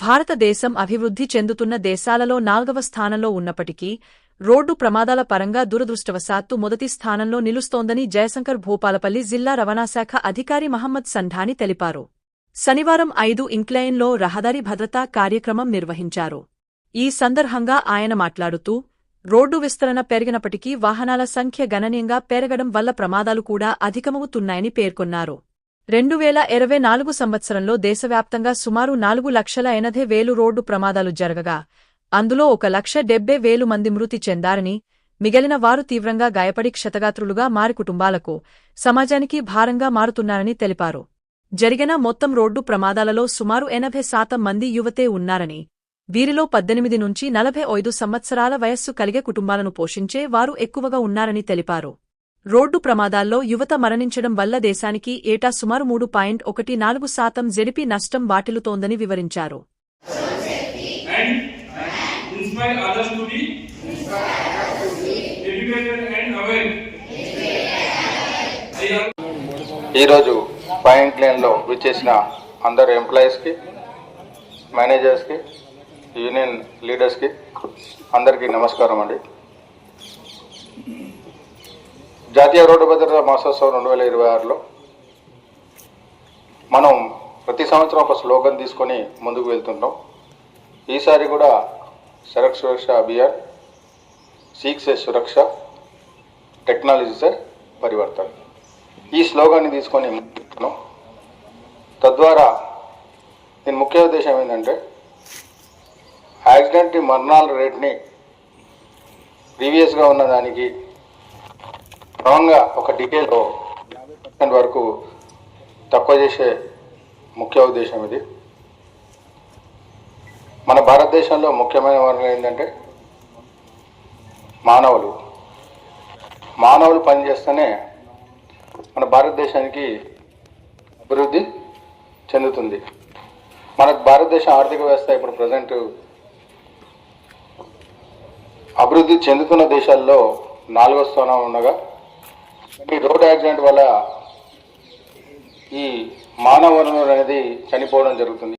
భారతదేశం అభివృద్ధి చెందుతున్న దేశాలలో 4వ స్థానంలో ఉన్నప్పటికీ రోడ్డు ప్రమాదాల పరంగా దురదృష్టవశాత్తు మొదటి స్థానంలో నిలుస్తోందని జయశంకర్ భూపాలపల్లి జిల్లా రవాణా శాఖ అధికారి మహమ్మద్ సంధాని తెలిపారు. శనివారం 5 ఇంక్లైన్లో రహదారి భద్రతా కార్యక్రమం నిర్వహించారు. ఈ సందర్భంగా ఆయన మాట్లాడుతూ రోడ్డు విస్తరణ పెరిగినప్పటికీ వాహనాల సంఖ్య గణనీయంగా పెరగడం వల్ల ప్రమాదాలు కూడా అధికమవుతున్నాయని పేర్కొన్నారు. 2024 సంవత్సరంలో దేశవ్యాప్తంగా సుమారు 4,80,000 రోడ్డు ప్రమాదాలు జరగగా అందులో 1,70,000 మంది మృతి చెందారని, మిగిలిన వారు తీవ్రంగా గాయపడి క్షతగాత్రులుగా మారి కుటుంబాలకు, సమాజానికి భారంగా మారుతున్నారని తెలిపారు. జరిగిన మొత్తం రోడ్డు ప్రమాదాలలో సుమారు 80% మంది యువతే ఉన్నారని, వీరిలో 18 నుంచి 45 సంవత్సరాల వయస్సు కలిగే కుటుంబాలను పోషించే వారు ఎక్కువగా ఉన్నారని తెలిపారు. రోడ్డు ప్రమాదాల్లో యువత మరణించడం వల్ల దేశానికి ఏటా సుమారు 3.14% జీడీపీ నష్టం వాటిల్లుతోందని వివరించారు. ఈరోజు పాయింట్ లైన్లో విచ్చేసిన అందరు ఎంప్లాయీస్కి, మేనేజర్స్కి, యూనియన్ లీడర్స్కి అందరికీ నమస్కారం అండి. జాతీయ రోడ్డు భద్రతా మాసోత్సవం 2026లో మనం ప్రతి సంవత్సరం ఒక స్లోగన్ తీసుకొని ముందుకు వెళ్తుంటాం. ఈసారి కూడా సడక్ సురక్ష అభియాన్, సీక్ సే సురక్ష, టెక్నాలజీ సే పరివర్తన్, ఈ స్లోగాన్ని తీసుకొని ముందుకున్నాం. తద్వారా దీని ముఖ్య ఉద్దేశం ఏంటంటే యాక్సిడెంట్ మరణాల రేట్ని ప్రీవియస్గా ఉన్నదానికి క్రమంగా ఒక డికేలో 50% వరకు తక్కువ చేసే ముఖ్య ఉద్దేశం ఇది. మన భారతదేశంలో ముఖ్యమైన వర్గం ఏంటంటే మానవులు పనిచేస్తేనే మన భారతదేశానికి అభివృద్ధి చెందుతుంది. మన భారతదేశ ఆర్థిక వ్యవస్థ ఇప్పుడు ప్రజెంట్ అభివృద్ధి చెందుతున్న దేశాల్లో 4వ స్థానం ఉండగా ఈ రోడ్ యాక్సిడెంట్ వల్ల ఈ మానవ వనరులు అనేది చనిపోవడం జరుగుతుంది.